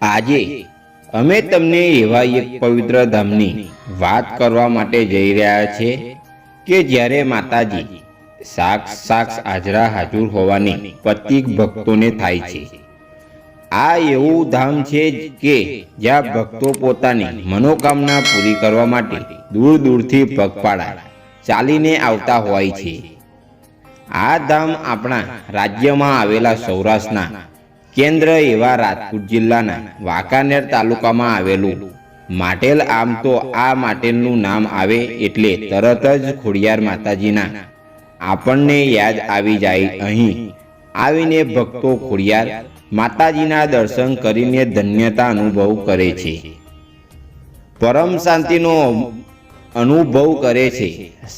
આજે અમે તમને એવા એક પવિત્ર ધામની વાત કરવા માટે જઈ રહ્યા છીએ કે જ્યારે માતાજી સાક્ષાત હાજરા હાજર હોવાની પ્રતીક ભક્તોને થાય છે। આ એવું ધામ છે કે જ્યાં ભક્તો પોતાની મનોકામના પૂરી કરવા માટે દૂર દૂરથી પગપાળા ચાલીને આવતા હોય છે। આ ધામ આપણા રાજ્યમાં આવેલા સૌરાષ્ટ્રના કેન્દ્ર એવા રાજકોટ જિલ્લાના વાંકાનેર તાલુકામાં આવેલું માટેલ। આમ તો આ માટેલનું નામ આવે એટલે તરત જ ખોડિયાર માતાજીના આપણને યાદ આવી જાય। અહીં આવીને ભક્તો ખોડિયાર માતાજીના દર્શન કરીને ધન્યતા અનુભવ કરે છે, પરમ શાંતિનો અનુભવ કરે છે।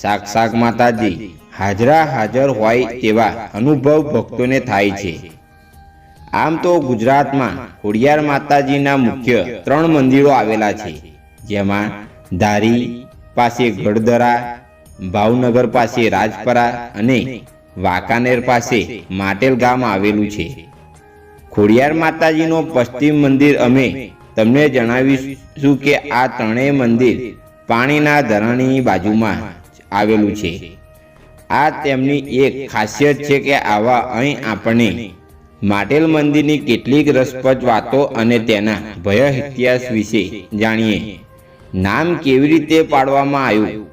સાક્ષાત માતાજી હાજરા હાજર હોય તેવા અનુભવ ભક્તોને થાય છે। આમ તો ગુજરાતમાં ખોડિયાર માતાજીના મુખ્ય 3 મંદિરો આવેલા છે, જેમાં ધારી પાસે ગઢદરા, ભાવનગર પાસે રાજપરા અને વાંકાનેર પાસે માટેલ ગામ આવેલું છે। ખોડિયાર માતાજીનો પશ્ચિમ મંદિર અમે તમને જણાવીશું કે આ ત્રણેય મંદિર પાણીના ધરણની બાજુમાં આવેલું છે। આ તેમની એક ખાસિયત છે કે આવા અહીં આપણે માટેલ મંદિરની કેટલીક રસપ્રદ વાતો અને તેના ભય ઇતિહાસ વિશે જાણીએ। નામ કેવી રીતે પાડવામાં આવ્યું,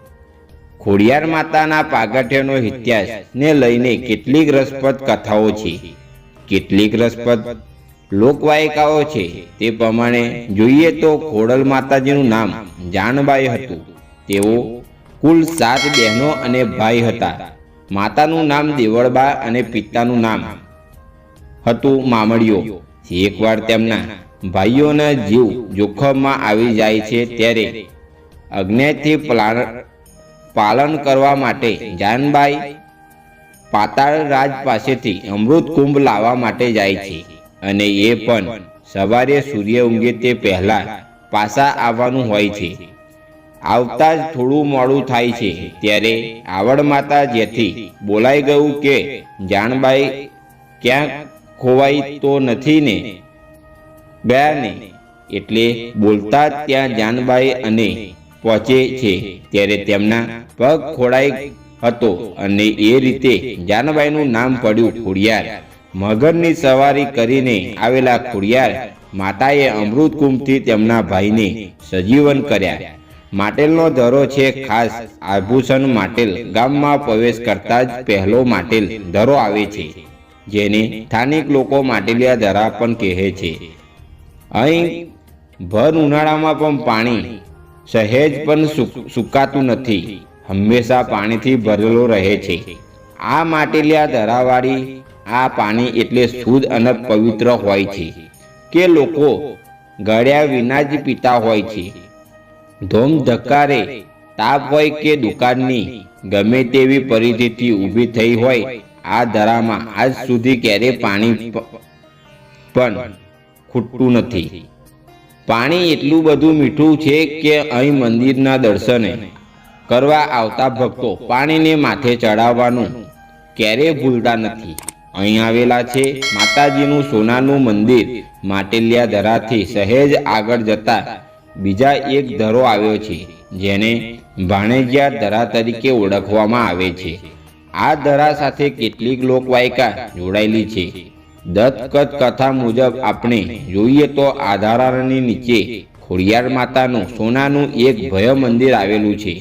ખોડિયાર માતાના પાગઠ્યનો ઇતિહાસને લઈને કેટલીક રસપ્રદ કથાઓ છે, કેટલીક રસપ્રદ લોકવાયકાઓ છે। તે પ્રમાણે જોઈએ તો ખોડલ માતાજીનું નામ જાનબાઈ હતું। તેઓ કુલ 7 બહેનો અને ભાઈ હતા। માતાનું નામ દેવળબા અને પિતાનું નામ હતું મામડિયો। એકવાર તેમના ભાઈઓના જીવ જોખમમાં આવી જાય છે ત્યારે અજ્ઞાથી પાલન કરવા માટે જાનબાઈ પાતાળ રાજ પાસેથી અમૃત કુંભ લાવવા માટે જાય છે અને એ પણ સવારે સૂર્ય ઊંઘે તે પહેલા પાછા આવવાનું હોય છે। આવતા જ થોડું મોડું થાય છે ત્યારે આવડ માતા જેથી બોલાઈ ગયું કે જાનબાઈ ક્યાંક ખોવાઈ તો નથી ને ગયા ને, એટલે બોલતા જ ત્યાં જાનબાઈ અને પહોંચે છે ત્યારે તેમના પગ ખોડાઈ હતો અને એ રીતે જાનબાઈનું નામ પડ્યું ખોડિયાર। મગરની સવારી કરીને આવેલા ખોડિયાર માતાએ અમૃત કુંભથી તેમના ભાઈને સજીવન કર્યા। માટેલનો ધરો છે ખાસ આભૂષણ। માટેલ ગામમાં પ્રવેશ કરતા જ પહેલો માટેલ ધરો આવે છે, જેને સ્થાનિક લોકો માટેલિયા ધરા પણ કહે છે। અહીં ભર ઉનાળામાં પણ પાણી સહેજ પણ સુકાતું નથી, હંમેશા પાણીથી ભરેલો રહે છે। આ માટેલિયા ધરાવાળી આ પાણી એટલે શુદ્ધ અને પવિત્ર હોય છે કે લોકો ગળ્યા વિના જ પીતા હોય છે। ધોમ ધક્કારે તાપ હોય કે દુકાળની ગમે તેવી પરિસ્થિતિ ઊભી થઈ હોય, આ ધરામાં આજ સુધી ક્યારેય પાણી પણ ખૂટતું નથી। પાણી એટલું બધું મીઠું છે કે અહીં મંદિરના દર્શને કરવા આવતા ભક્તો પાણીને માથે ચડાવવાનું ક્યારેય ભૂલતા નથી। અહીં આવેલા છે માતાજીનું સોનાનું મંદિર। માટેલિયા ધરાથી સહેજ આગળ જતા બીજા એક ધરો આવ્યો છે, જેને ભાણેજિયા ધરા તરીકે ઓળખવામાં આવે છે। આ ધરા સાથે કેટલીક લોકવાયકા જોડાયેલી છે। દત્તકથ કથા મુજબ આપણે જોઈએ તો આ ધરાની નીચે ખોડિયાર માતાનું સોનાનું એક ભવ્ય મંદિર આવેલું છે।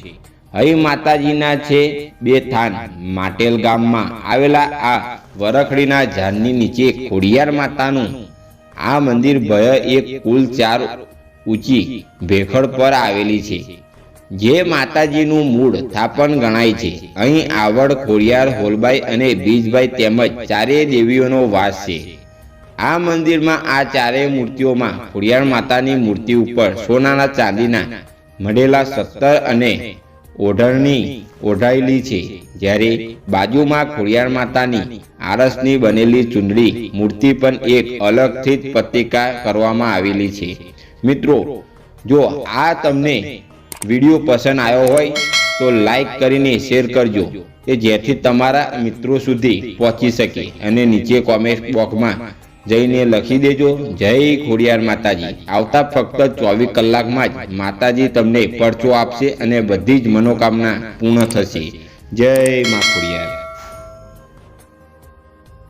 અહીં માતાજીના છે 2 થાન। માટેલ ગામમાં આવેલા આ વરખડીના ઝાડની નીચે ખોડિયાર માતાનું આ મંદિર ભવ્ય એક કુલ 4 ઊંચી ભેખડ પર આવેલી છે, જે માતાજીનું મૂળ થાપણ ગણાય છે। અહીં આવડ, ખોડિયાર, હોલબાઈ અને બીજભાઈ તેમજ 4 દેવીઓનો વાસ છે। આ મંદિરમાં આ 4 મૂર્તિઓમાં ખોડિયાર માતાની મૂર્તિ ઉપર સોનાના ચાંદીના મઢેલા 17 અને ઓઢણની ઓઢાયેલી છે, જ્યારે બાજુમાં ખોડિયાર માતાની આરસની બનેલી ચૂંદડી મૂર્તિ પણ એક અલગથી જ પ્રતિકા કરવામાં આવેલી છે। મિત્રો, જો આ તમને વિડીયો પસંદ આવ્યો હોય તો લાઈક કરીને શેર કરજો કે જેથી તમારા મિત્રો સુધી પહોંચી શકે, અને નીચે કોમેન્ટ બોક્સમાં જઈને લખી દેજો. જય ખોડિયાર માતાજી. આવતા ફક્ત 24 કલાકમાં જ માતાજી તમને પરચો આપશે અને બધી જ મનોકામના પૂર્ણ થશે. જય મા ખોડિયાર.